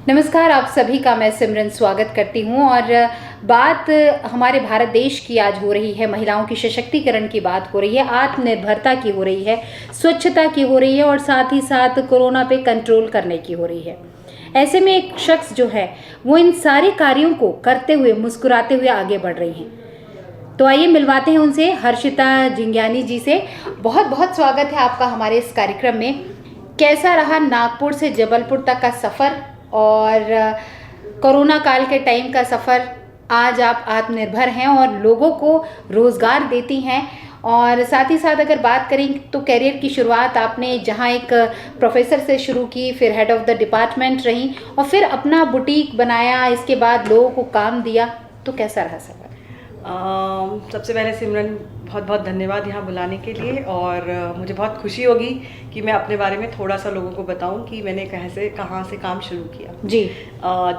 नमस्कार, आप सभी का मैं सिमरन स्वागत करती हूं। और बात हमारे भारत देश की आज हो रही है, महिलाओं की सशक्तिकरण की बात हो रही है, आत्मनिर्भरता की हो रही है, स्वच्छता की हो रही है और साथ ही साथ कोरोना पे कंट्रोल करने की हो रही है। ऐसे में एक शख्स जो है वो इन सारे कार्यों को करते हुए मुस्कुराते हुए आगे बढ़ रही हैं। तो आइए मिलवाते हैं उनसे, हर्षिता जिंज्ञानी जी से। बहुत बहुत स्वागत है आपका हमारे इस कार्यक्रम में। कैसा रहा नागपुर से जबलपुर तक का सफ़र और कोरोना काल के टाइम का सफ़र? आज आप आत्मनिर्भर हैं और लोगों को रोज़गार देती हैं, और साथ ही साथ अगर बात करें तो करियर की शुरुआत आपने जहां एक प्रोफेसर से शुरू की, फिर हेड ऑफ़ द डिपार्टमेंट रही और फिर अपना बुटीक बनाया, इसके बाद लोगों को काम दिया। तो कैसा रहा सफ़र? सबसे पहले सिमरन बहुत बहुत धन्यवाद यहाँ बुलाने के लिए। और मुझे बहुत खुशी होगी कि मैं अपने बारे में थोड़ा सा लोगों को बताऊं कि मैंने कहाँ से काम शुरू किया जी।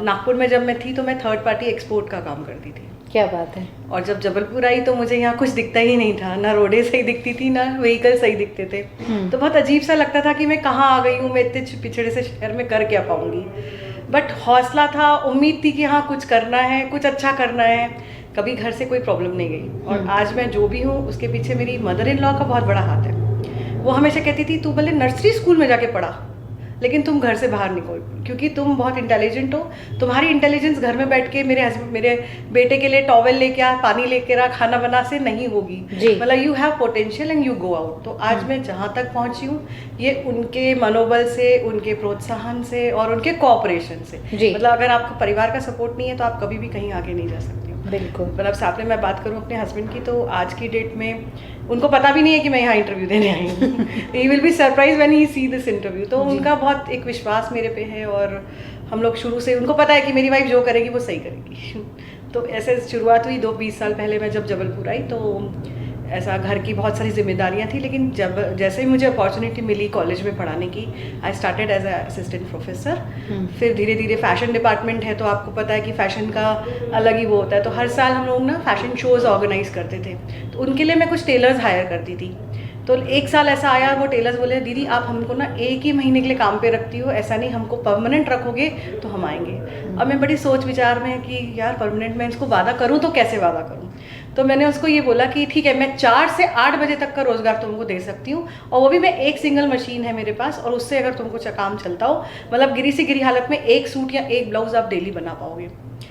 नागपुर में जब मैं थी तो मैं थर्ड पार्टी एक्सपोर्ट का काम करती थी। क्या बात है। और जब जबलपुर आई तो मुझे यहाँ कुछ दिखता ही नहीं था, ना रोडें सही दिखती थी, ना व्हीकल सही दिखते थे। तो बहुत अजीब सा लगता था कि मैं कहाँ आ गई हूँ, मैं इतने पिछड़े से शहर में कर क्या पाऊँगी। बट हौसला था, उम्मीद थी कि हाँ कुछ करना है, कुछ अच्छा करना है। कभी घर से कोई प्रॉब्लम नहीं गई। और आज मैं जो भी हूँ उसके पीछे मेरी मदर इन लॉ का बहुत बड़ा हाथ है। वो हमेशा कहती थी, तू भले नर्सरी स्कूल में जाके पढ़ा लेकिन तुम घर से बाहर निकल, क्योंकि तुम बहुत इंटेलिजेंट हो। तुम्हारी इंटेलिजेंस घर में बैठ के मेरे बेटे के लिए टॉवेल लेके आ, पानी लेके आ, खाना बना से नहीं होगी। मतलब you have potential and you go out. तो आज मैं जहाँ तक पहुँची हूँ ये उनके मनोबल से, उनके प्रोत्साहन से और उनके कोऑपरेशन से। मतलब अगर आपका परिवार का सपोर्ट नहीं है तो आप कभी भी कहीं आगे नहीं जा सकते। बिल्कुल। मतलब साथ में मैं बात करूँ अपने हस्बैंड की, तो आज की डेट में उनको पता भी नहीं है कि मैं यहाँ इंटरव्यू देने आई हूँ। He will be surprise when he see this interview. तो उनका बहुत एक विश्वास मेरे पे है और हम लोग शुरू से, उनको पता है कि मेरी वाइफ जो करेगी वो सही करेगी। तो ऐसे शुरुआत हुई 20 साल पहले मैं जब जबलपुर आई। तो ऐसा घर की बहुत सारी जिम्मेदारियां थी, लेकिन जब जैसे ही मुझे अपॉर्चुनिटी मिली कॉलेज में पढ़ाने की, I started as a assistant professor. फिर धीरे धीरे फैशन डिपार्टमेंट है तो आपको पता है कि फ़ैशन का अलग ही वो होता है। तो हर साल हम लोग ना फैशन शोज़ ऑर्गेनाइज करते थे, तो उनके लिए मैं कुछ टेलर्स हायर करती थी। तो एक साल ऐसा आया, वो टेलर्स बोले, दीदी आप हमको ना एक ही महीने के लिए काम पे रखती हो, ऐसा नहीं, हमको परमानेंट रखोगे तो हम आएंगे। अब मैं बड़ी सोच विचार में कि यार परमानेंट मैं इसको वादा करूँ तो कैसे वादा करूँ। तो मैंने उसको ये बोला कि ठीक है, मैं 4 से 8 बजे तक का रोज़गार तुमको दे सकती हूँ, और वो भी मैं एक सिंगल मशीन है मेरे पास, और उससे अगर तुमको काम चलता हो, मतलब गिरी से गिरी हालत में एक सूट या एक ब्लाउज आप डेली बना पाओगे।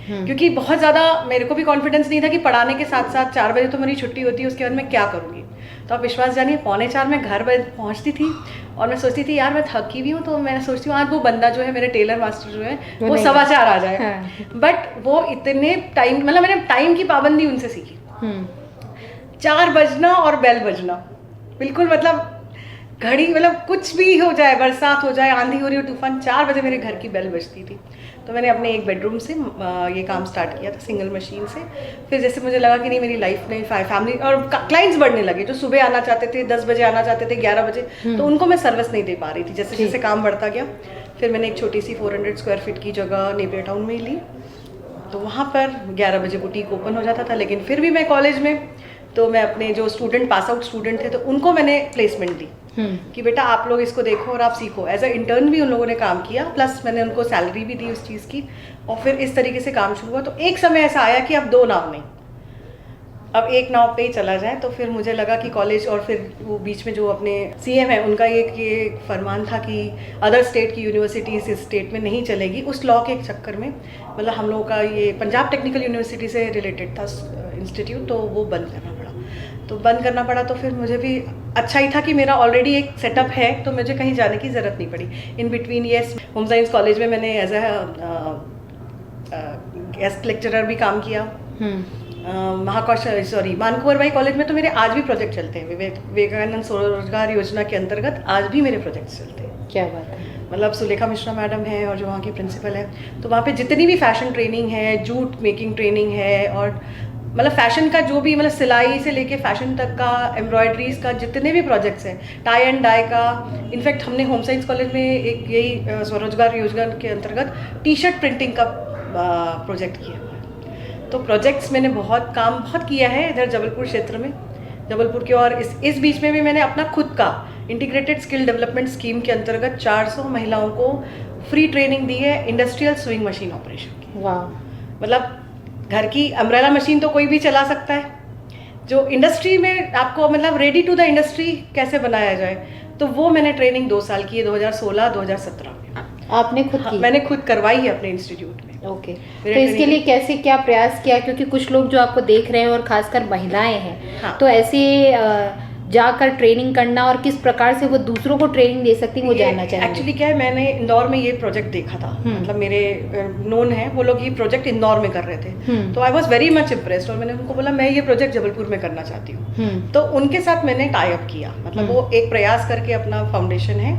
क्योंकि बहुत ज़्यादा मेरे को भी कॉन्फिडेंस नहीं था कि पढ़ाने के साथ साथ 4 बजे तो मेरी छुट्टी होती है, उसके बाद मैं क्या करूँगी। तो आप विश्वास जानिए, 3:45 में घर पहुँचती थी और मैं सोचती थी यार मैं थकी भी हूँ, तो मैं सोचती हूँ आज वो बंदा जो है, मेरे टेलर मास्टर जो है, वो 4:15 आ जाए। बट वो इतने टाइम, मतलब मैंने टाइम की पाबंदी उनसे सीखी। 4 बजना और बेल बजना, बिल्कुल मतलब घड़ी, मतलब कुछ भी हो जाए, बरसात हो जाए, आंधी हो रही हो, तूफान, 4 बजे मेरे घर की बेल बजती थी। तो मैंने अपने एक बेडरूम से ये काम स्टार्ट किया था, सिंगल मशीन से। फिर जैसे मुझे लगा कि नहीं, मेरी लाइफ में फैमिली और क्लाइंट्स बढ़ने लगे, जो सुबह आना चाहते थे, 10 बजे आना चाहते थे, 11 बजे, तो उनको मैं सर्विस नहीं दे पा रही थी। जैसे जैसे काम बढ़ता गया, फिर मैंने एक छोटी सी 400 स्क्वायर फीट की जगह नेपियर टाउन में ली। तो वहाँ पर 11 बजे बुटीक ओपन हो जाता था, लेकिन फिर भी मैं कॉलेज में, तो मैं अपने जो स्टूडेंट, पास आउट स्टूडेंट थे, तो उनको मैंने प्लेसमेंट दी कि बेटा आप लोग इसको देखो और आप सीखो। एज अ इंटर्न भी उन लोगों ने काम किया, प्लस मैंने उनको सैलरी भी दी उस चीज़ की, और फिर इस तरीके से काम शुरू हुआ। तो एक समय ऐसा आया कि अब 2 नाव नहीं, अब एक नाव पे ही चला जाए। तो फिर मुझे लगा कि कॉलेज, और फिर वो बीच में जो अपने सीएम है उनका ये फरमान था कि अदर स्टेट की यूनिवर्सिटीज़ इस स्टेट में नहीं चलेगी। उस लॉ के चक्कर में, मतलब हम लोगों का ये पंजाब टेक्निकल यूनिवर्सिटी से रिलेटेड था इंस्टीट्यूट, तो वो बंद करना पड़ा। तो बंद करना पड़ा तो फिर मुझे भी अच्छा ही था कि मेरा ऑलरेडी एक सेटअप है, तो मुझे कहीं जाने की ज़रूरत नहीं पड़ी। In between yes, home science college में मैंने एज अ गेस्ट लेक्चरर भी काम किया। मानकुवर भाई कॉलेज में तो मेरे आज भी प्रोजेक्ट चलते हैं, विवेकानंद स्वरोजगार योजना के अंतर्गत आज भी मेरे प्रोजेक्ट्स चलते हैं। क्या बात है। मतलब सुलेखा मिश्रा मैडम है और जो वहाँ की प्रिंसिपल है, तो वहाँ पे जितनी भी फैशन ट्रेनिंग है, जूट मेकिंग ट्रेनिंग है, और मतलब फैशन का जो भी, मतलब सिलाई से लेके फैशन तक का, एम्ब्रॉयडरीज का जितने भी प्रोजेक्ट्स हैं, टाई एंड डाई का। इनफैक्ट हमने होम साइंस कॉलेज में एक यही स्वरोजगार योजना के अंतर्गत टी-शर्ट प्रिंटिंग का प्रोजेक्ट किया। तो प्रोजेक्ट्स मैंने बहुत किया है इधर जबलपुर क्षेत्र में, जबलपुर के। और इस बीच में भी मैंने अपना खुद का इंटीग्रेटेड स्किल डेवलपमेंट स्कीम के अंतर्गत 400 महिलाओं को फ्री ट्रेनिंग दी है इंडस्ट्रियल स्विंग मशीन ऑपरेशन की। वाह। मतलब घर की अम्ब्रेला मशीन तो कोई भी चला सकता है, जो इंडस्ट्री में आपको मतलब रेडी टू द इंडस्ट्री कैसे बनाया जाए, तो वो मैंने ट्रेनिंग 2 साल की है, 2016-2017 में। आपने खुद की? मैंने खुद करवाई है अपने इंस्टीट्यूट में। ओके। तो इसके लिए कैसे क्या प्रयास किया, क्योंकि कुछ लोग जो आपको देख रहे हैं और खासकर महिलाएं हैं, हाँ। तो ऐसे जाकर ट्रेनिंग करना और किस प्रकार से वो दूसरों को ट्रेनिंग दे सकती हैं वो जानना चाहेंगे। एक्चुअली क्या है, मैंने इंदौर में ये प्रोजेक्ट देखा था, मतलब मेरे नोन है वो लोग ये प्रोजेक्ट इंदौर में कर रहे थे, तो I was very much impressed और मैंने उनको बोला मैं ये प्रोजेक्ट जबलपुर में करना चाहती हूँ। तो उनके साथ मैंने टाई अप किया, मतलब वो एक प्रयास करके अपना फाउंडेशन है,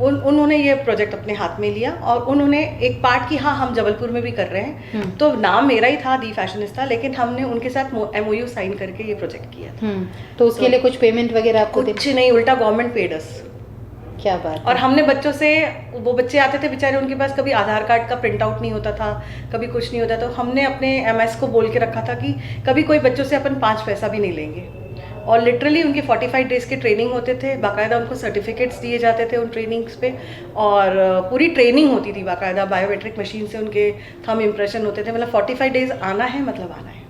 उन्होंने ये प्रोजेक्ट अपने हाथ में लिया और उन्होंने एक पार्ट की, हाँ हम जबलपुर में भी कर रहे हैं, तो नाम मेरा ही था दी फैशनिस्ता, लेकिन हमने उनके साथ MOU साइन करके ये प्रोजेक्ट किया था। तो उसके लिए कुछ पेमेंट वगैरह आपको? कुछ नहीं, उल्टा गवर्नमेंट पेड अस। क्या बात। और हमने बच्चों से, वो बच्चे आते थे बेचारे, उनके पास कभी आधार कार्ड का प्रिंट आउट नहीं होता था, कभी कुछ नहीं होता, तो हमने अपने MS को बोल के रखा था कि कभी कोई बच्चों से अपन 5 पैसा भी नहीं लेंगे। और लिटरली उनके 45 डेज के ट्रेनिंग होते थे, बाकायदा उनको सर्टिफिकेट्स दिए जाते थे उन ट्रेनिंग्स पे, और पूरी ट्रेनिंग होती थी बाकायदा, बायोमेट्रिक मशीन से उनके थंब इम्प्रेशन होते थे, मतलब 45 डेज आना है मतलब आना है,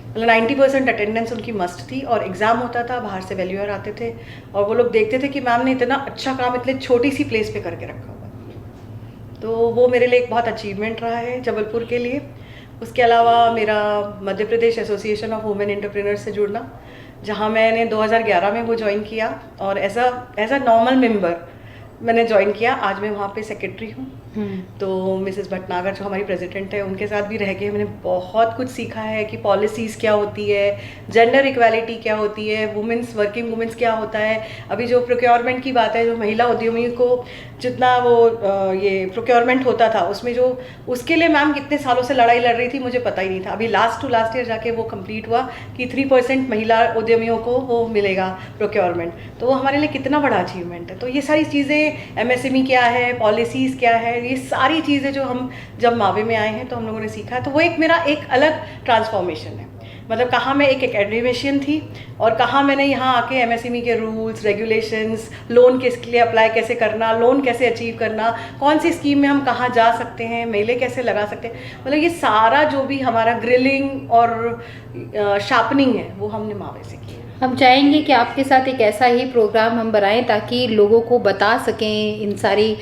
मतलब 90% अटेंडेंस उनकी मस्ट थी। और एग्ज़ाम होता था, बाहर से वैल्यूअर आते थे और वो लोग देखते थे कि मैम ने इतना अच्छा काम इतने छोटी सी प्लेस पे करके रखा हुआ, तो वो मेरे लिए एक बहुत अचीवमेंट रहा है जबलपुर के लिए। उसके अलावा मेरा Madhya Pradesh association of women entrepreneurs से जुड़ना, जहाँ मैंने 2011 में वो ज्वाइन किया और एज अ नॉर्मल मेंबर मैंने ज्वाइन किया। आज मैं वहाँ पे सेक्रेटरी हूँ। तो मिसेस भटनागर जो हमारी प्रेसिडेंट है, उनके साथ भी रह के मैंने बहुत कुछ सीखा है कि पॉलिसीज़ क्या होती है, जेंडर इक्वालिटी क्या होती है, वुमेंस, वर्किंग वुमेंस क्या होता है। अभी जो प्रोक्योरमेंट की बात है, जो महिला उद्यमियों को जितना वो ये प्रोक्योरमेंट होता था, उसमें जो उसके लिए मैम कितने सालों से लड़ाई लड़ रही थी मुझे पता ही नहीं था। अभी लास्ट ईयर जाके वो कंप्लीट हुआ कि 3% महिला उद्यमियों को वो मिलेगा प्रोक्योरमेंट, तो वो हमारे लिए कितना बड़ा अचीवमेंट है। तो ये सारी चीज़ें, MSME क्या है, पॉलिसीज़ क्या है, ये सारी चीज़ें जो हम जब मावे में आए हैं तो हम लोगों ने सीखा है। तो वो एक मेरा एक अलग ट्रांसफॉर्मेशन है, मतलब कहाँ मैं एक एकेडमिशियन थी और कहाँ मैंने यहाँ आके MSME के रूल्स रेगुलेशंस, लोन किसके लिए अप्लाई कैसे करना, लोन कैसे अचीव करना, कौन सी स्कीम में हम कहाँ जा सकते हैं, मेले कैसे लगा सकते हैं, मतलब ये सारा जो भी हमारा ग्रिलिंग और शार्पनिंग है वो हमने मावे से किया। हम चाहेंगे कि आपके साथ एक ऐसा ही प्रोग्राम हम बनाएं ताकि लोगों को बता सकें इन सारी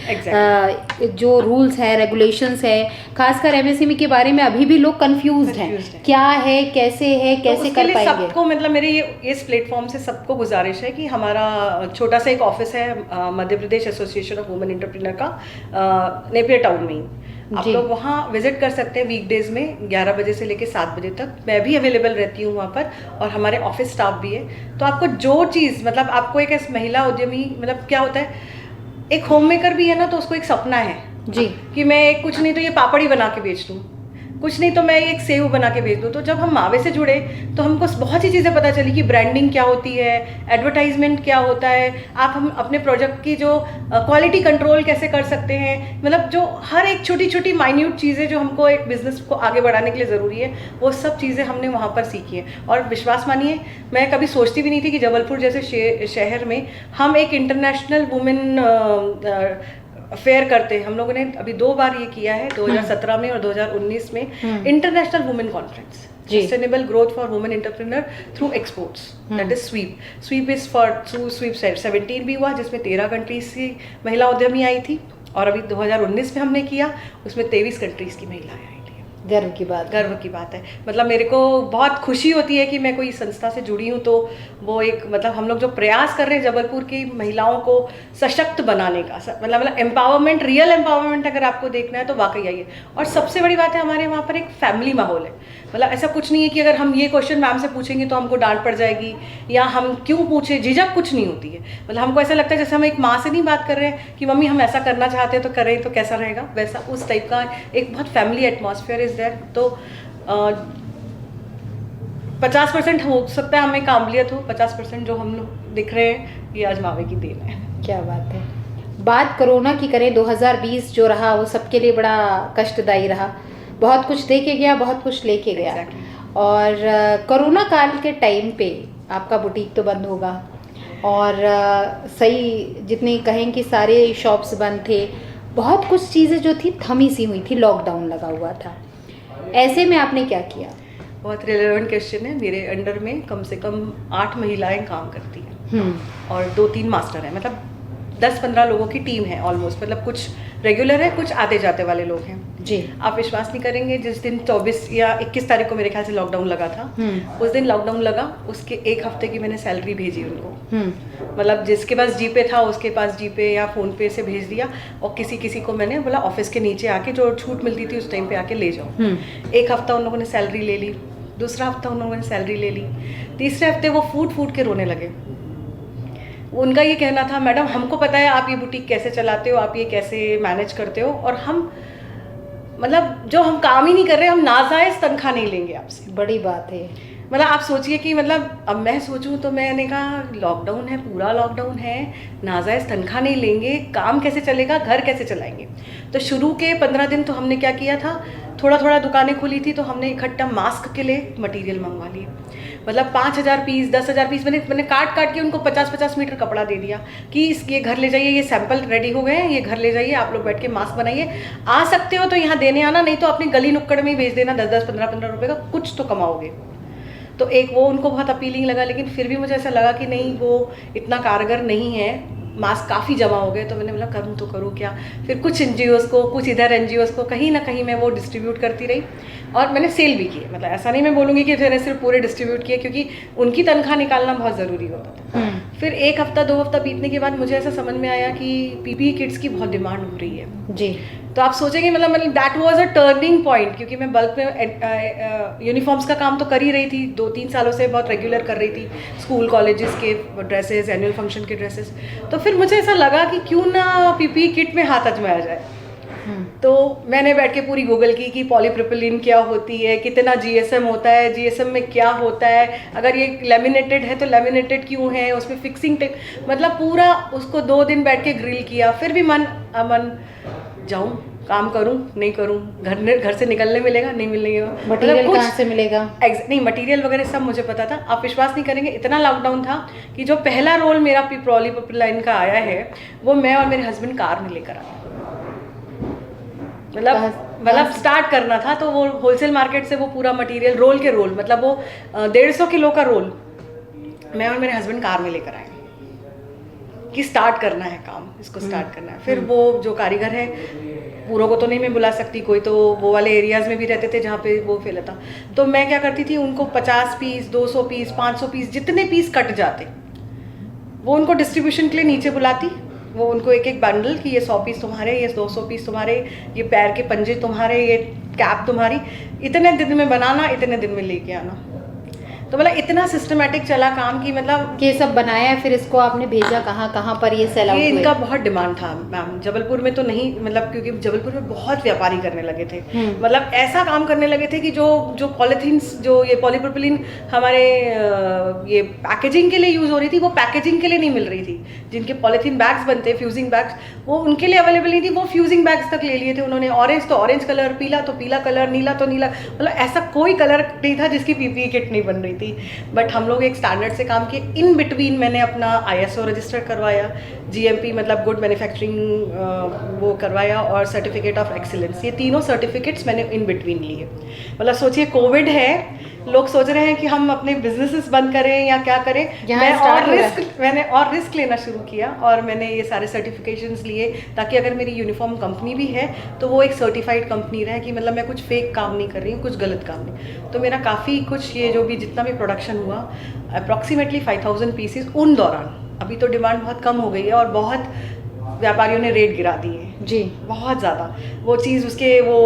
जो रूल्स हैं, रेगुलेशंस हैं, खासकर MSME के बारे में अभी भी लोग कंफ्यूज्ड हैं, क्या है, कैसे तो कर पाएंगे। सबको, मतलब मेरे ये इस प्लेटफॉर्म से सबको गुजारिश है कि हमारा छोटा सा एक ऑफिस है Madhya Pradesh association of women entrepreneur का, नेपियर टाउन में ही। आप लोग वहाँ विजिट कर सकते हैं वीकडेज में 11 बजे से लेकर 7 बजे तक। मैं भी अवेलेबल रहती हूँ वहाँ पर और हमारे ऑफिस स्टाफ भी है। तो आपको जो चीज़, मतलब आपको एक महिला उद्यमी, मतलब क्या होता है, एक होम मेकर भी है ना, तो उसको एक सपना है जी कि मैं कुछ नहीं तो ये पापड़ी बना के बेच दूँ, कुछ नहीं तो मैं एक सेव बना के भेज दूँ। तो जब हम मावे से जुड़े तो हमको बहुत सी चीज़ें पता चली कि ब्रांडिंग क्या होती है, एडवर्टाइजमेंट क्या होता है, हम अपने प्रोजेक्ट की जो क्वालिटी कंट्रोल कैसे कर सकते हैं, मतलब जो हर एक छोटी छोटी माइन्यूट चीज़ें जो हमको एक बिजनेस को आगे बढ़ाने के लिए ज़रूरी है, वो सब चीज़ें हमने वहाँ पर सीखी है। और विश्वास मानिए, मैं कभी सोचती भी नहीं थी कि जबलपुर जैसे शहर में हम एक इंटरनेशनल वुमेन फेयर करते हैं। हम लोगों ने अभी 2 बार ये किया है, 2017 में और 2019 में, international women conference, sustainable growth for women entrepreneur through exports, that is sweep is for through sweep 17 भी हुआ, जिसमें 13 कंट्रीज की महिला उद्यमी आई थी, और अभी 2019 में हमने किया, उसमें 23 कंट्रीज की महिलाएं आई। गर्व की बात है। मतलब मेरे को बहुत खुशी होती है कि मैं कोई संस्था से जुड़ी हूँ, तो वो एक, मतलब हम लोग जो प्रयास कर रहे हैं जबलपुर की महिलाओं को सशक्त बनाने का, मतलब एम्पावरमेंट, रियल एम्पावरमेंट अगर आपको देखना है तो वाकई आइए। और सबसे बड़ी बात है, हमारे वहाँ पर एक फैमिली माहौल है, मतलब ऐसा कुछ नहीं है कि अगर हम ये क्वेश्चन मैम से पूछेंगे तो हमको डांट पड़ जाएगी या हम क्यों पूछे, झिझक कुछ नहीं होती है। मतलब हमको ऐसा लगता है जैसे हम एक माँ से नहीं बात कर रहे हैं कि मम्मी हम ऐसा करना चाहते हैं तो करें तो कैसा रहेगा, वैसा उस टाइप का एक बहुत फैमिली एटमॉस्फेयर इज देयर। तो 50% हो सकता है हमें काबिलियत हो, 50% जो हम लोग दिख रहे हैं ये आज मावे की देन है। क्या बात है। बात कोरोना की करें, 2020 जो रहा वो सबके लिए बड़ा कष्टदायी रहा, बहुत कुछ दे के गया, बहुत कुछ लेके गया। और कोरोना काल के टाइम पे आपका बुटीक तो बंद होगा और सही जितने कहें कि सारे शॉप्स बंद थे, बहुत कुछ चीज़ें जो थी थमी सी हुई थी, लॉकडाउन लगा हुआ था, ऐसे में आपने क्या किया? बहुत रिलेवेंट क्वेश्चन है। मेरे अंडर में कम से कम 8 महिलाएं काम करती हैं और 2-3 मास्टर हैं, मतलब 10-15 लोगों की टीम है ऑलमोस्ट। मतलब कुछ रेगुलर है, कुछ आते जाते वाले लोग हैं जी। आप विश्वास नहीं करेंगे, जिस दिन 24 या 21 तारीख को मेरे ख्याल से लॉकडाउन लगा था, उस दिन लॉकडाउन लगा, उसके 1 हफ्ते की मैंने सैलरी भेजी उनको। मतलब जिसके पास जीपे था उसके पास जीपे या फ़ोन पे से भेज दिया, और किसी किसी को मैंने बोला ऑफिस के नीचे आके जो छूट मिलती थी उस टाइम पे आके ले जाओ। 1 हफ्ता उन लोगों ने सैलरी ले ली, दूसरा हफ्ता उन लोगों ने सैलरी ले ली, तीसरे हफ्ते वो फूट के रोने लगे। उनका ये कहना था, मैडम हमको पता है आप ये बुटीक कैसे चलाते हो, आप ये कैसे मैनेज करते हो, और हम मतलब जो हम काम ही नहीं कर रहे, हम नाजायज़ तनख्वाह नहीं लेंगे आपसे। बड़ी बात है। मतलब आप सोचिए कि मतलब अब मैं सोचूं तो मैंने कहा लॉकडाउन है, पूरा लॉकडाउन है, नाजायज़ तनख्वाह नहीं लेंगे, काम कैसे चलेगा, घर कैसे चलाएंगे। तो शुरू के 15 दिन तो हमने क्या किया था, थोड़ा थोड़ा दुकानें खुली थी तो हमने इकट्ठा मास्क के लिए मटेरियल मंगवा लिए। मतलब 5,000 पीस, 10,000 पीस मैंने काट के उनको 50-50 मीटर कपड़ा दे दिया कि ये घर ले जाइए, ये सैंपल रेडी हो गए हैं, ये घर ले जाइए, आप लोग बैठ के मास्क बनाइए, आ सकते हो तो यहाँ देने आना, नहीं तो अपनी गली नुक्कड़ में ही भेज देना, 10-10, 15-15 रुपये का कुछ तो कमाओगे। तो एक वो उनको बहुत अपीलिंग लगा, लेकिन फिर भी मुझे ऐसा लगा कि नहीं वो इतना कारगर नहीं है, मास्क काफ़ी जमा हो गए। तो मैंने बोला करूँ तो करूँ क्या। फिर कुछ NGOs को, कुछ इधर NGOs को, कहीं ना कहीं मैं वो डिस्ट्रीब्यूट करती रही और मैंने सेल भी किए। मतलब ऐसा नहीं मैं बोलूँगी कि मैंने सिर्फ पूरे डिस्ट्रीब्यूट किए, क्योंकि उनकी तनख्वाह निकालना बहुत ज़रूरी होता था। फिर 1 हफ्ता 2 हफ्ता बीतने के बाद मुझे ऐसा समझ में आया कि PPE किट्स की बहुत डिमांड हो रही है जी। तो आप सोचेंगे मतलब that was a turning point, क्योंकि मैं बल्क में यूनिफॉर्म्स का काम तो कर ही रही थी, 2-3 सालों से बहुत रेगुलर कर रही थी, स्कूल कॉलेजेस के ड्रेसेस, एनुअल फंक्शन के ड्रेसेस। तो फिर मुझे ऐसा लगा कि क्यों ना PPE किट में हाथ आजमाया जाए। तो मैंने बैठ के पूरी गूगल की कि पॉलीप्रोपिलीन क्या होती है, कितना GSM होता है, GSM में क्या होता है, अगर ये लेमिनेटेड है तो लेमिनेटेड क्यों है, उसमें फिक्सिंग टेप, मतलब पूरा उसको 2 दिन बैठ के ग्रिल किया। फिर भी मन जाऊं, काम करूं, नहीं करूं, घर से निकलने मिलेगा, नहीं मिलेगा, मटेरियल कहाँ से मिलेगा, नहीं मटेरियल वगैरह सब मुझे पता था। आप विश्वास नहीं करेंगे, इतना लॉकडाउन था कि जो पहला रोल मेरा पॉलीप्रोपिलीन का आया है वो मैं और मेरे हस्बैंड कार में लेकर आए। मतलब स्टार्ट करना था तो वो होलसेल मार्केट से वो पूरा मटेरियल रोल के रोल, मतलब वो 150 किलो का रोल मैं और मेरे हस्बैंड कार में लेकर आए कि स्टार्ट करना है काम, इसको स्टार्ट करना है। फिर वो जो कारीगर है, पूरों को तो नहीं मैं बुला सकती, कोई तो वो वाले एरियाज़ में भी रहते थे जहाँ पे वो फैला था। तो मैं क्या करती थी, उनको 50 पीस, 200 पीस, 500 पीस, जितने पीस कट जाते वो उनको डिस्ट्रीब्यूशन के लिए नीचे बुलाती। वो उनको एक एक बंडल कि ये 100 पीस तुम्हारे, ये 200 पीस तुम्हारे, ये पैर के पंजे तुम्हारे, ये कैप तुम्हारी, इतने दिन में बनाना, इतने दिन में लेके आना। तो मतलब इतना सिस्टमेटिक चला काम की मतलब ये सब बनाया है। फिर इसको आपने भेजा कहाँ पर ये सेल आउट हुए? इनका बहुत डिमांड था मैम, जबलपुर में तो नहीं, मतलब क्योंकि जबलपुर में बहुत व्यापारी करने लगे थे। मतलब ऐसा काम करने लगे थे कि जो पॉलीथीन्स, जो ये पॉलीप्रोपिलीन हमारे ये पैकेजिंग के लिए यूज़ हो रही थी, वो पैकेजिंग के लिए नहीं मिल रही थी। जिनके पॉलीथीन बैग्स बनते हैं, फ्यूजिंग बैग्स, वो उनके लिए अवेलेबल नहीं थी, वो फ्यूजिंग बैग्स तक ले लिए थे उन्होंने। ऑरेंज तो ऑरेंज कलर, पीला तो पीला कलर, नीला तो नीला, मतलब ऐसा कोई कलर नहीं था जिसकी PPE किट नहीं बन रही थी। बट हम लोग एक स्टैंडर्ड से काम किए। इन बिटवीन मैंने अपना ISO रजिस्टर करवाया, GMP मतलब गुड मैन्युफैक्चरिंग वो करवाया, और सर्टिफिकेट ऑफ एक्सीलेंस, ये तीनों सर्टिफिकेट्स मैंने इन बिटवीन लिए। मतलब सोचिए कोविड है, लोग सोच रहे हैं कि हम अपने बिजनेसेस बंद करें या क्या करें, मैंने और रिस्क लेना शुरू किया और मैंने ये सारे सर्टिफिकेशंस लिए, ताकि अगर मेरी यूनिफॉर्म कंपनी भी है तो वो एक सर्टिफाइड कंपनी रहे, कि मतलब मैं कुछ फेक काम नहीं कर रही हूँ, कुछ गलत काम नहीं। तो मेरा काफ़ी कुछ ये जो भी जितना भी प्रोडक्शन हुआ, अप्रॉक्सीमेटली 5000 पीसेस उन दौरान। अभी तो डिमांड बहुत कम हो गई है और बहुत व्यापारियों ने रेट गिरा दिए हैं जी, बहुत ज़्यादा। वो चीज़ उसके वो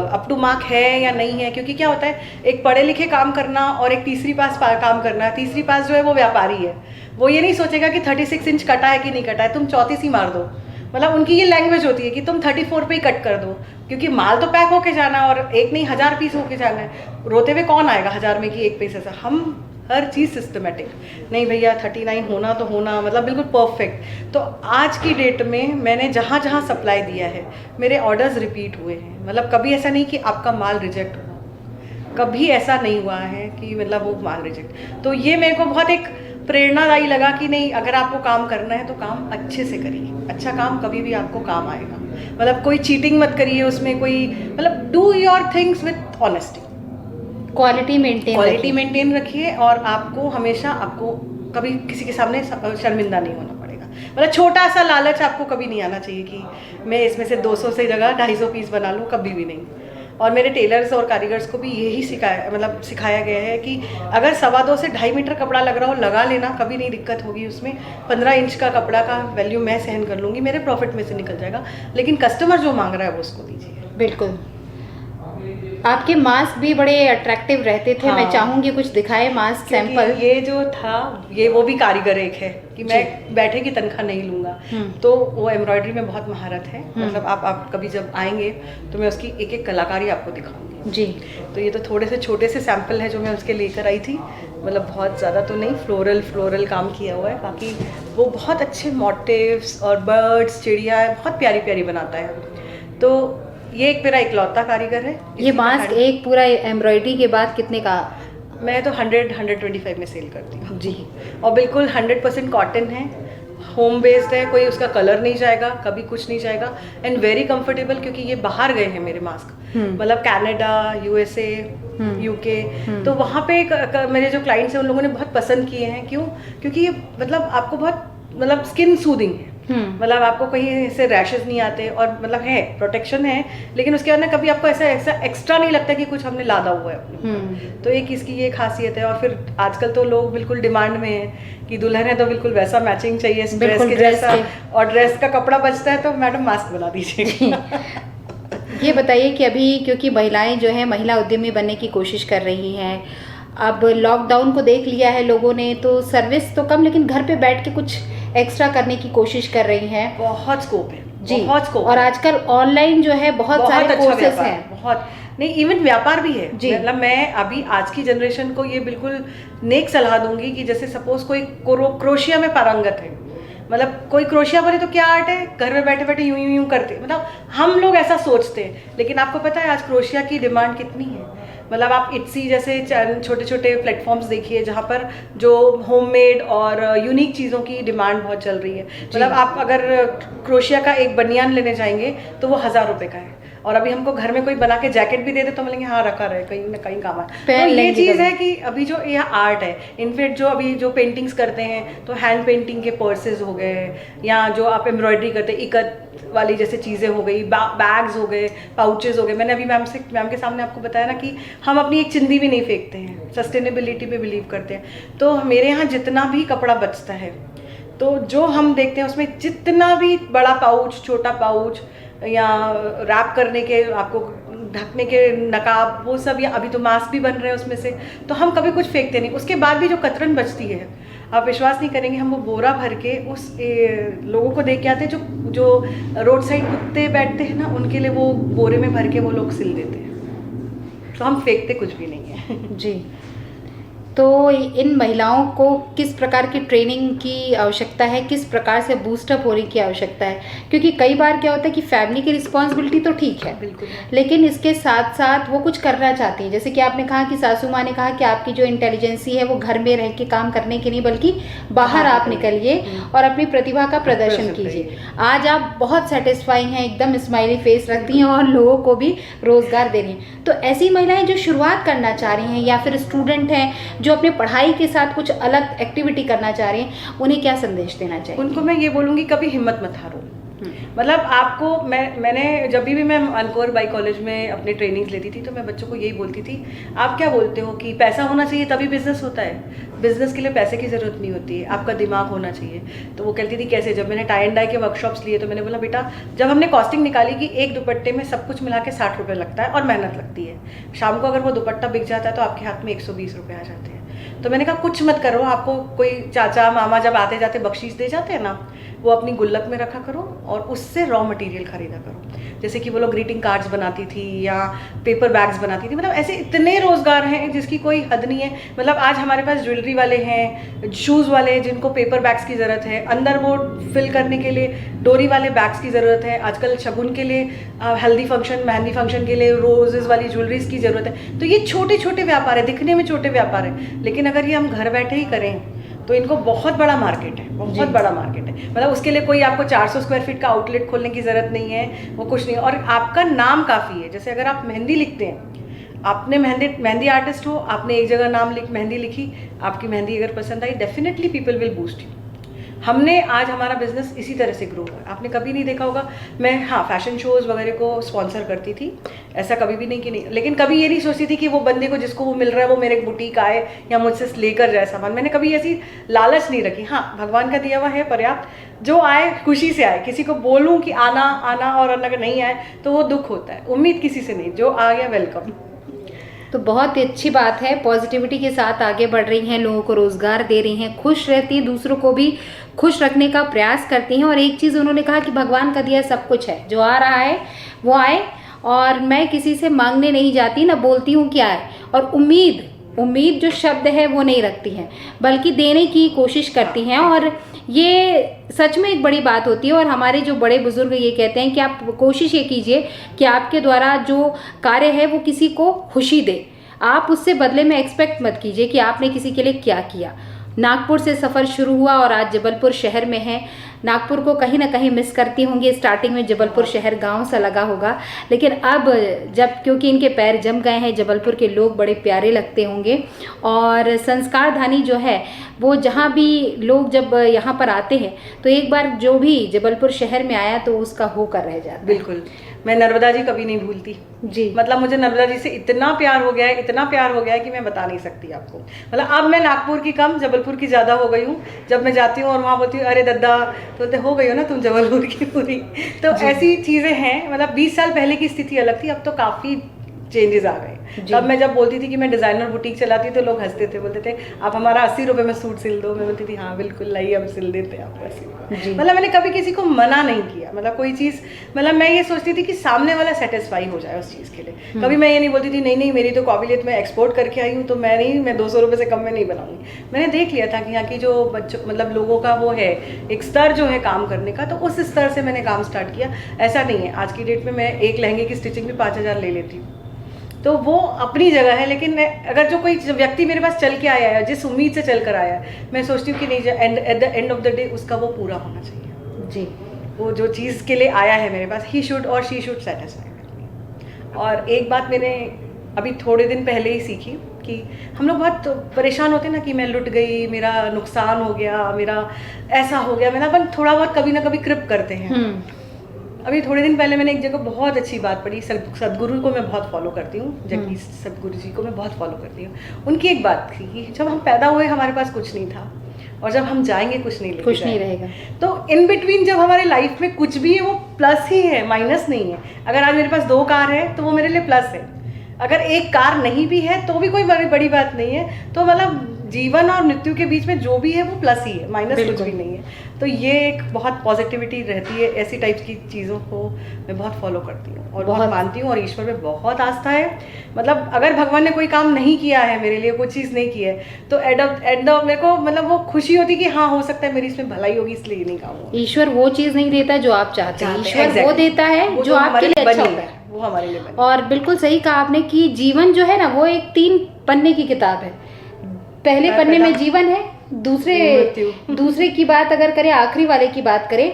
अप टू मार्क है या नहीं है, क्योंकि क्या होता है, एक पढ़े लिखे काम करना और एक तीसरी पास काम करना, तीसरी पास जो है वो व्यापारी है, वो ये नहीं सोचेगा कि 36 इंच कटा है कि नहीं कटा है, तुम 34 ही मार दो। मतलब उनकी ये लैंग्वेज होती है कि तुम 34 पे ही कट कर दो, क्योंकि माल तो पैक होके जाना है और एक नहीं 1000 पीस होके जाना है। रोते हुए कौन आएगा 1000 में कि एक पैसे से। हम हर चीज़ सिस्टमेटिक, नहीं भैया 39 होना तो होना, मतलब बिल्कुल परफेक्ट। तो आज की डेट में मैंने जहाँ जहाँ सप्लाई दिया है, मेरे ऑर्डर्स रिपीट हुए हैं। मतलब कभी ऐसा नहीं कि आपका माल रिजेक्ट हुआ, कभी ऐसा नहीं हुआ है कि मतलब वो माल रिजेक्ट। तो ये मेरे को बहुत एक प्रेरणादायी लगा कि नहीं, अगर आपको काम करना है तो काम अच्छे से करिए, अच्छा काम कभी भी आपको काम आएगा। मतलब कोई चीटिंग मत करिए उसमें, कोई मतलब do your things with honesty, quality maintain रखिए और आपको हमेशा आपको कभी किसी के सामने शर्मिंदा नहीं होना पड़ेगा। मतलब छोटा सा लालच आपको कभी नहीं आना चाहिए कि मैं इसमें से 200 से जगह 250 पीस बना लूँ, कभी भी नहीं। और मेरे टेलर्स और कारीगर्स को भी यही सिखाया गया है कि अगर 2.25 से 2.5 मीटर कपड़ा लग रहा हो, लगा लेना, कभी नहीं दिक्कत होगी उसमें। 15 इंच का कपड़ा का वैल्यू मैं सहन कर लूँगी, मेरे प्रॉफिट में से निकल जाएगा, लेकिन कस्टमर जो मांग रहा है वो उसको दीजिए। बिल्कुल। आपके मास्क भी बड़े अट्रैक्टिव रहते थे। हाँ। मैं चाहूंगी कुछ दिखाए मास्क सैंपल। ये जो था, ये वो भी कारीगर एक है कि मैं बैठे की तनख्वाह नहीं लूँगा, तो वो एम्ब्रॉयडरी में बहुत महारत है। मतलब आप कभी जब आएंगे तो मैं उसकी एक एक कलाकारी आपको दिखाऊंगी जी। तो ये तो थोड़े से छोटे से सैंपल है जो मैं उसके लेकर आई थी। मतलब बहुत ज़्यादा तो नहीं, फ्लोरल काम किया हुआ है। बाकी वो बहुत अच्छे मोटिव्स और बर्ड्स, चिड़िया बहुत प्यारी प्यारी बनाता है। तो ये एक मेरा इकलौता कारीगर है। ये मास्क एक पूरा एम्ब्रॉयडरी के बाद कितने का? मैं तो 100-125 में सेल करती हूँ जी। और बिल्कुल 100% कॉटन है, होम बेस्ड है, कोई उसका कलर नहीं जाएगा, कभी कुछ नहीं जाएगा, एंड वेरी कंफर्टेबल, क्योंकि ये बाहर गए हैं मेरे मास्क, मतलब कनाडा, यूएसए, यूके, तो वहाँ पे मेरे जो क्लाइंट्स हैं उन लोगों ने बहुत पसंद किए हैं। क्यों? क्योंकि ये मतलब आपको बहुत मतलब स्किन सूदिंग है। मतलब आपको कहीं से रैशेस नहीं आते, और मतलब है प्रोटेक्शन है, लेकिन उसके बाद ना कभी आपको ऐसा एक्स्ट्रा नहीं लगता कि कुछ हमने लादा हुआ है अपने। तो एक इसकी ये खासियत है। और फिर आजकल तो लोग बिल्कुल डिमांड में है कि दुल्हन है तो बिल्कुल वैसा मैचिंग चाहिए ड्रेस के जैसा, और ड्रेस का कपड़ा बचता है तो मैडम मास्क बना दीजिए। ये बताइए कि अभी क्योंकि महिलाएं जो है महिला उद्यमी बनने की कोशिश कर रही हैं, अब लॉकडाउन को देख लिया है लोगों ने, तो सर्विस तो कम लेकिन घर पे बैठ के कुछ एक्स्ट्रा करने की कोशिश कर रही हैं। बहुत स्कोप है जी, बहुत स्कोप। और आजकल ऑनलाइन जो है बहुत सारे अच्छा कोर्सेस हैं। बहुत नहीं, इवन व्यापार भी है जी। मतलब मैं अभी आज की जनरेशन को ये बिल्कुल नेक सलाह दूंगी कि जैसे सपोज कोई क्रोशिया में पारंगत है, मतलब कोई क्रोशिया बोले तो क्या आर्ट है, घर में बैठे बैठे यूं यूं यूं करते, मतलब हम लोग ऐसा सोचते हैं, लेकिन आपको पता है आज क्रोशिया की डिमांड कितनी है। मतलब आप इट्सी जैसे छोटे छोटे प्लेटफॉर्म्स देखिए जहाँ पर जो होममेड और यूनिक चीज़ों की डिमांड बहुत चल रही है। मतलब आप अगर क्रोशिया का एक बनियान लेने जाएंगे तो वो 1000 रुपये का है, और अभी हमको घर में कोई बना के जैकेट भी दे दे तो बोलेंगे हाँ रखा रहे, कहीं ना कहीं काम है। तो ये चीज़ है कि अभी जो यह आर्ट है, इनफैक्ट जो अभी जो पेंटिंग्स करते हैं तो हैंड पेंटिंग के पर्सेज हो गए, या जो आप एम्ब्रॉयडरी करते हैं इकत वाली जैसे चीज़ें हो गई, बैग्स हो गए, पाउचेस हो गए। मैंने अभी मैम के सामने आपको बताया ना कि हम अपनी एक चिंदी भी नहीं फेंकते हैं, सस्टेनेबिलिटी पे बिलीव करते हैं। तो मेरे यहाँ जितना भी कपड़ा बचता है, तो जो हम देखते हैं उसमें जितना भी बड़ा पाउच, छोटा पाउच, या रैप करने के आपको ढकने के नकाब, वो सब, या अभी तो मास्क भी बन रहे हैं उसमें से, तो हम कभी कुछ फेंकते नहीं। उसके बाद भी जो कतरन बचती है, आप विश्वास नहीं करेंगे, हम वो बोरा भर के उस लोगों को दे के आते हैं जो रोड साइड कुत्ते बैठते हैं ना, उनके लिए वो बोरे में भर के वो लोग सिल देते हैं। तो हम फेंकते कुछ भी नहीं है जी। तो इन महिलाओं को किस प्रकार की ट्रेनिंग की आवश्यकता है, किस प्रकार से बूस्टअप होने की आवश्यकता है? क्योंकि कई बार क्या होता है कि फैमिली की रिस्पॉन्सिबिलिटी तो ठीक है, बिल्कुल, लेकिन इसके साथ साथ वो कुछ करना चाहती हैं। जैसे कि आपने कहा कि सासू माँ ने कहा कि आपकी जो इंटेलिजेंसी है वो घर में रह के काम करने की नहीं, बल्कि बाहर आप निकलिए और अपनी प्रतिभा का प्रदर्शन कीजिए। आज आप बहुत सेटिस्फाइंग हैं, एकदम स्माइली फेस रखती हैं और लोगों को भी रोजगार दे रही हैं। तो ऐसी महिलाएं जो शुरुआत करना चाह रही हैं, या फिर स्टूडेंट हैं जो अपने पढ़ाई के साथ कुछ अलग एक्टिविटी करना चाह रहे हैं, उन्हें क्या संदेश देना चाहिए? उनको मैं ये बोलूँगी कभी हिम्मत मत हारो। मतलब आपको मैंने जब भी मैं अनकोर बाई कॉलेज में अपने ट्रेनिंग्स लेती थी तो मैं बच्चों को यही बोलती थी, आप क्या बोलते हो कि पैसा होना चाहिए तभी बिजनेस होता है? बिजनेस के लिए पैसे की ज़रूरत नहीं होती है, आपका दिमाग होना चाहिए। तो वो कहती थी कैसे? जब मैंने टाई एंड डाई के वर्कशॉप्स लिए तो मैंने बोला बेटा, जब हमने कॉस्टिंग निकाली कि एक दुपट्टे में सब कुछ मिला के 60 रुपये लगता है और मेहनत लगती है, शाम को अगर वो दुपट्टा बिक जाता है तो आपके हाथ में 120 रुपये आ जाते हैं। तो मैंने कहा कुछ मत करो, आपको कोई चाचा मामा जब आते जाते बख्शीश दे जाते हैं ना, वो अपनी गुल्लक में रखा करो और उससे रॉ मटेरियल खरीदा करो। जैसे कि वो लोग ग्रीटिंग कार्ड्स बनाती थी या पेपर बैग्स बनाती थी। मतलब ऐसे इतने रोज़गार हैं जिसकी कोई हद नहीं है। मतलब आज हमारे पास ज्वेलरी वाले हैं, शूज़ वाले जिनको पेपर बैग्स की ज़रूरत है, अंदर वो फिल करने के लिए डोरी वाले बैग्स की ज़रूरत है, आजकल शगुन के लिए, हल्दी फंक्शन, मेहंदी फंक्शन के लिए रोजेज़ वाली ज्वेलरीज की ज़रूरत है। तो ये छोटे छोटे व्यापार है, दिखने में छोटे व्यापार है, लेकिन अगर ये हम घर बैठे ही करें तो इनको बहुत बड़ा मार्केट है, बहुत बड़ा मार्केट है। मतलब उसके लिए कोई आपको 400 स्क्वायर फीट का आउटलेट खोलने की ज़रूरत नहीं है, वो कुछ नहीं। और आपका नाम काफ़ी है। जैसे अगर आप मेहंदी लिखते हैं, आपने मेहंदी आर्टिस्ट हो, आपने एक जगह मेहंदी लिखी, आपकी मेहंदी अगर पसंद आई, definitely people will boost you. हमने आज हमारा बिजनेस इसी तरह से ग्रो हुआ है। आपने कभी नहीं देखा होगा, मैं हाँ फैशन शोज़ वगैरह को स्पॉन्सर करती थी, ऐसा कभी भी नहीं कि नहीं, लेकिन कभी ये नहीं सोचती थी कि वो बंदे को जिसको वो मिल रहा है वो मेरे बुटीक आए या मुझसे लेकर जाए सामान। मैंने कभी ऐसी लालच नहीं रखी। हाँ, भगवान का दिया हुआ है पर्याप्त, जो आए खुशी से आए। किसी को बोलूँ कि आना आना और अगर नहीं आए तो वो दुख होता है। उम्मीद किसी से नहीं, जो आ गया वेलकम। तो बहुत ही अच्छी बात है, पॉजिटिविटी के साथ आगे बढ़ रही हैं, लोगों को रोज़गार दे रही हैं, खुश रहती हैं, दूसरों को भी खुश रखने का प्रयास करती हैं। और एक चीज़ उन्होंने कहा कि भगवान का दिया सब कुछ है, जो आ रहा है वो आए, और मैं किसी से मांगने नहीं जाती, ना बोलती हूँ कि आए। और उम्मीद जो शब्द है वो नहीं रखती हैं, बल्कि देने की कोशिश करती हैं। और ये सच में एक बड़ी बात होती है। और हमारे जो बड़े बुजुर्ग ये कहते हैं कि आप कोशिश ये कीजिए कि आपके द्वारा जो कार्य है वो किसी को खुशी दे, आप उससे बदले में एक्सपेक्ट मत कीजिए कि आपने किसी के लिए क्या किया। नागपुर से सफ़र शुरू हुआ और आज जबलपुर शहर में है। नागपुर को कहीं ना कहीं मिस करती होंगी। स्टार्टिंग में जबलपुर शहर गांव सा लगा होगा, लेकिन अब जब क्योंकि इनके पैर जम गए हैं, जबलपुर के लोग बड़े प्यारे लगते होंगे। और संस्कार धानी जो है वो जहाँ भी लोग जब यहाँ पर आते हैं तो एक बार जो भी जबलपुर शहर में आया तो उसका होकर रह जाता है। बिल्कुल, मैं नर्मदा जी कभी नहीं भूलती जी। मतलब मुझे नर्मदा जी से इतना प्यार हो गया है, इतना प्यार हो गया है कि मैं बता नहीं सकती आपको। मतलब अब मैं नागपुर की कम, जबलपुर की ज़्यादा हो गई हूँ। जब मैं जाती हूँ और वहाँ बोलती हूँ अरे दद्दा, तो बोलते हो गई हो ना तुम जबलपुर की पूरी। तो ऐसी चीज़ें हैं। मतलब 20 साल पहले की स्थिति अलग थी, अब तो काफ़ी चेंजेस आ गए। तब मैं जब बोलती थी कि मैं डिज़ाइनर बुटीक चलाती तो लोग हंसते थे, बोलते थे आप हमारा 80 रुपये में सूट सिल दो। मैं बोलती थी हाँ बिल्कुल, लाइए हम सिल देते हैं आपको 80 रुपये। मतलब मैंने कभी किसी को मना नहीं किया। मतलब कोई चीज़, मतलब मैं ये सोचती थी कि सामने वाला सेटिस्फाई हो जाए उस चीज़ के लिए। कभी मैं ये नहीं बोलती थी नहीं मेरी तो काबिलियत, मैं एक्सपोर्ट करके आई हूँ तो मैं 200 रुपये से कम में नहीं बनाऊंगी। मैंने देख लिया था कि यहाँ की जो बच्चों मतलब लोगों का वो है एक स्तर जो है काम करने का, तो उस स्तर से मैंने काम स्टार्ट किया। ऐसा नहीं है, आज की डेट में मैं एक लहंगे की स्टिचिंग भी 5000 ले लेती हूँ, तो वो अपनी जगह है। लेकिन अगर जो कोई व्यक्ति मेरे पास चल के आया है, जिस उम्मीद से चल कर आया है, मैं सोचती हूँ कि नहीं, at the end of the day उसका वो पूरा होना चाहिए जी। वो जो चीज़ के लिए आया है मेरे पास, ही शुड और शी शुड सेटिस्फाई। और एक बात मैंने अभी थोड़े दिन पहले ही सीखी कि हम लोग बहुत परेशान होते हैं ना कि मैं लुट गई, मेरा नुकसान हो गया, मेरा ऐसा हो गया। मैंने अपन थोड़ा बहुत कभी ना कभी कृप करते हैं। अभी थोड़े दिन पहले मैंने एक जगह बहुत अच्छी बात पढ़ी। सदगुरु को मैं बहुत फॉलो करती हूँ, जगदीश सदगुरु जी को मैं बहुत फॉलो करती हूँ। उनकी एक बात थी कि जब हम पैदा हुए हमारे पास कुछ नहीं था, और जब हम जाएंगे कुछ नहीं रहेगा। तो इन बिटवीन जब हमारे लाइफ में कुछ भी है वो प्लस ही है, माइनस नहीं है। अगर आज मेरे पास 2 कार है तो वो मेरे लिए प्लस है, अगर एक कार नहीं भी है तो भी कोई बड़ी बात नहीं है। तो मतलब जीवन और मृत्यु के बीच में जो भी है वो प्लस ही है, माइनस कुछ भी नहीं है। तो ये एक बहुत पॉजिटिविटी रहती है। ऐसी टाइप की चीज़ों को मैं बहुत फॉलो करती हूँ और बहुत मानती हूँ, और ईश्वर में बहुत आस्था है। मतलब अगर भगवान ने कोई काम नहीं किया है मेरे लिए, कोई चीज़ नहीं की है, तो एट द मेरे को मतलब वो खुशी होती कि हाँ हो सकता है मेरी इसमें भलाई होगी, इसलिए ये नहीं काम। ईश्वर वो चीज़ नहीं देता जो आप चाहते हैं, ईश्वर वो देता है जो आपके लिए अच्छा होता है, वो हमारे लिए बनी। और बिल्कुल सही कहा आपने कि जीवन जो है ना वो एक 3 पन्ने की किताब है। पहले पन्ने में जीवन है, दूसरे की बात अगर करें, आखिरी वाले की बात करें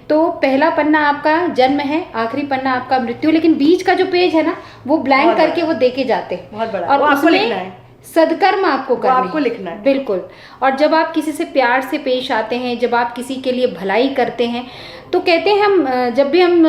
तो पहला पन्ना आपका जन्म है, आखिरी पन्ना आपका मृत्यु। लेकिन बीच का जो पेज है ना वो ब्लैंक करके वो देके जाते हैं, बहुत बड़ा, और आपको लिखना है, सदकर्म आपको करना है, आपको लिखना है। बिल्कुल। और जब आप किसी से प्यार से पेश आते हैं, जब आप किसी के लिए भलाई करते हैं, तो कहते हैं हम जब भी हम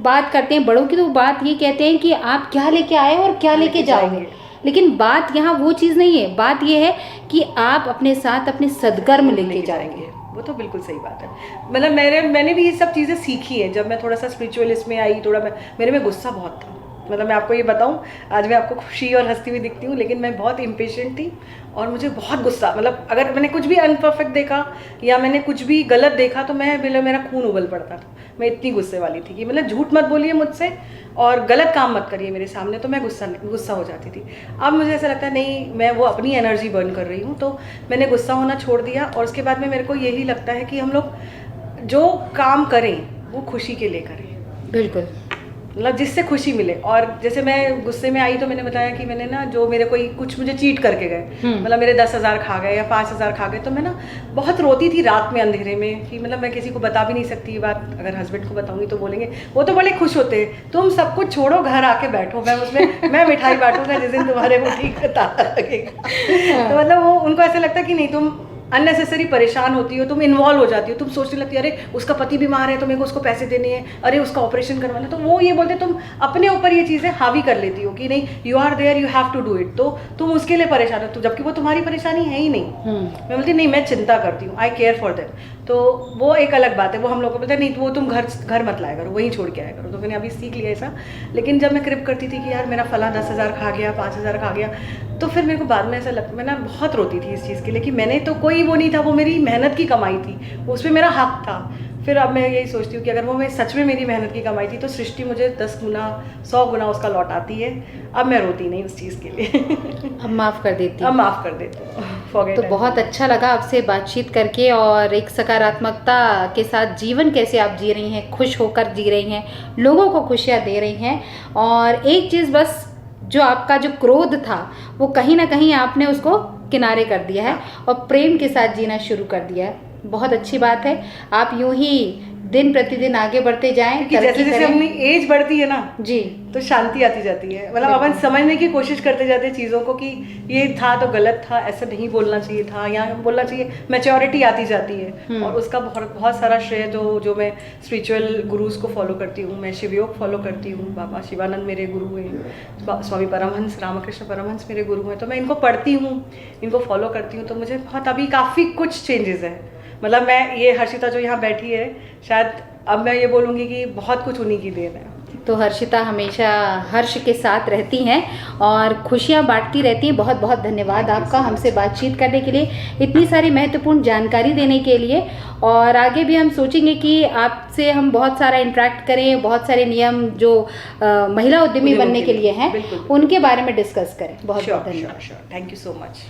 बात करते हैं बड़ों की, तो बात ये कहते हैं कि आप क्या लेके आए और क्या लेके जाओगे। लेकिन बात यहाँ वो चीज़ नहीं है, बात ये है कि आप अपने साथ अपने सदकर्म लेके जाएंगे। वो तो बिल्कुल सही बात है। मतलब मैंने भी ये सब चीज़ें सीखी है। जब मैं थोड़ा सा स्पिरिचुअलिस्ट में आई, थोड़ा मेरे में गुस्सा बहुत था। मतलब मैं आपको ये बताऊं, आज मैं आपको खुशी और हंसती हुई दिखती हूँ, लेकिन मैं बहुत इम्पेशेंट थी और मुझे बहुत गुस्सा, मतलब अगर मैंने कुछ भी अनपरफेक्ट देखा या मैंने कुछ भी गलत देखा तो मेरा खून उबल पड़ता था। मैं इतनी गुस्से वाली थी कि मतलब झूठ मत बोलिए मुझसे और गलत काम मत करिए मेरे सामने, तो मैं गुस्सा हो जाती थी। अब मुझे ऐसा लगता है नहीं, मैं वो अपनी एनर्जी बर्न कर रही हूँ, तो मैंने गुस्सा होना छोड़ दिया। और उसके बाद में मेरे को यही लगता है कि हम लोग जो काम करें वो खुशी के लिए करें। बिल्कुल, मतलब जिससे खुशी मिले। और जैसे मैं गुस्से में आई तो मैंने बताया कि मैंने ना जो मेरे कोई कुछ मुझे चीट करके गए, मतलब मेरे 10,000 खा गए या 5,000 खा गए, तो मैं ना बहुत रोती थी रात में अंधेरे में कि मतलब मैं किसी को बता भी नहीं सकती ये बात। अगर हस्बैंड को बताऊंगी तो बोलेंगे, वो तो बड़े खुश होते, तुम सब कुछ छोड़ो घर आके बैठो, मैं उसमें मैं मिठाई बांटूंगा जिस दिन तुम्हारे वो ठीक ताला लगेगा। तो मतलब वो उनको ऐसा लगता कि नहीं तुम अननेसेसरी परेशान होती हो, तुम इन्वॉल्व हो जाती हो, तुम सोचने लगती हो अरे उसका पति बीमार है तो मेरे को उसको पैसे देने हैं, अरे उसका ऑपरेशन करवाना। तो वो ये बोलते तुम अपने ऊपर ये चीज़ें हावी कर लेती हो कि नहीं you are there, you have to do it, तो तुम उसके लिए परेशान हो, तो जबकि वो तुम्हारी परेशानी है ही नहीं। मैं बोलती नहीं मैं चिंता करती हूँ, आई केयर फॉर देम। तो वो एक अलग बात है, वो हम लोग को बोलते हैं नहीं वो तुम घर मत लाया करो, वहीं छोड़ के आया करो। तो मैंने अभी सीख लिया ऐसा। लेकिन जब मैं क्रिप करती थी कि यार मेरा फला 10,000 खा गया, 5,000 खा गया, तो फिर मेरे को बाद में ऐसा लगता, मैं ना बहुत रोती थी इस चीज़ के लिए कि मैंने तो कोई वो नहीं था, वो मेरी मेहनत की कमाई थी, उसमें मेरा हक था। फिर अब मैं यही सोचती हूँ कि अगर वो मैं सच में मेरी मेहनत की कमाई थी तो सृष्टि मुझे 10 गुना 100 गुना उसका लौटाती है। अब मैं रोती नहीं उस चीज़ के लिए। अब माफ़ कर देती अब माफ़ कर देती हूँ। तो बहुत अच्छा लगा आपसे बातचीत करके, और एक सकारात्मकता के साथ जीवन कैसे आप जी रही हैं, खुश होकर जी रही हैं, लोगों को खुशियाँ दे रही हैं। और एक चीज़ बस, जो आपका जो क्रोध था वो कहीं ना कहीं आपने उसको किनारे कर दिया है और प्रेम के साथ जीना शुरू कर दिया है। बहुत अच्छी बात है। आप यूं ही दिन प्रतिदिन आगे बढ़ते जाएं, कि जैसे जैसे अपनी एज बढ़ती है ना जी, तो शांति आती जाती है। मतलब अपन समझने की कोशिश करते जाते हैं चीज़ों को कि ये था तो गलत था, ऐसा नहीं बोलना चाहिए था, या बोलना चाहिए। मैच्योरिटी आती जाती है और उसका बहुत सारा श्रेय जो मैं स्पिरिचुअल गुरुज को फॉलो करती हूँ, मैं शिवयोग फॉलो करती हूँ, बाबा शिवानंद मेरे गुरु हैं, स्वामी परमहंस रामकृष्ण परमहंस मेरे गुरु हैं, तो मैं इनको पढ़ती हूँ, इनको फॉलो करती हूँ। तो मुझे बहुत अभी काफ़ी कुछ चेंजेस है। मतलब मैं ये हर्षिता जो यहाँ बैठी है, शायद अब मैं ये बोलूँगी कि बहुत कुछ उन्हीं की देन है। तो हर्षिता हमेशा हर्ष के साथ रहती हैं और खुशियाँ बांटती रहती हैं। बहुत बहुत धन्यवाद आपका हमसे बातचीत करने के लिए, इतनी सारी महत्वपूर्ण जानकारी देने के लिए। और आगे भी हम सोचेंगे कि आपसे हम बहुत सारा इंटरेक्ट करें, बहुत सारे नियम जो महिला उद्यमी बनने के लिए हैं उनके बारे में डिस्कस करें। बहुत बहुत धन्यवाद। Thank you so much.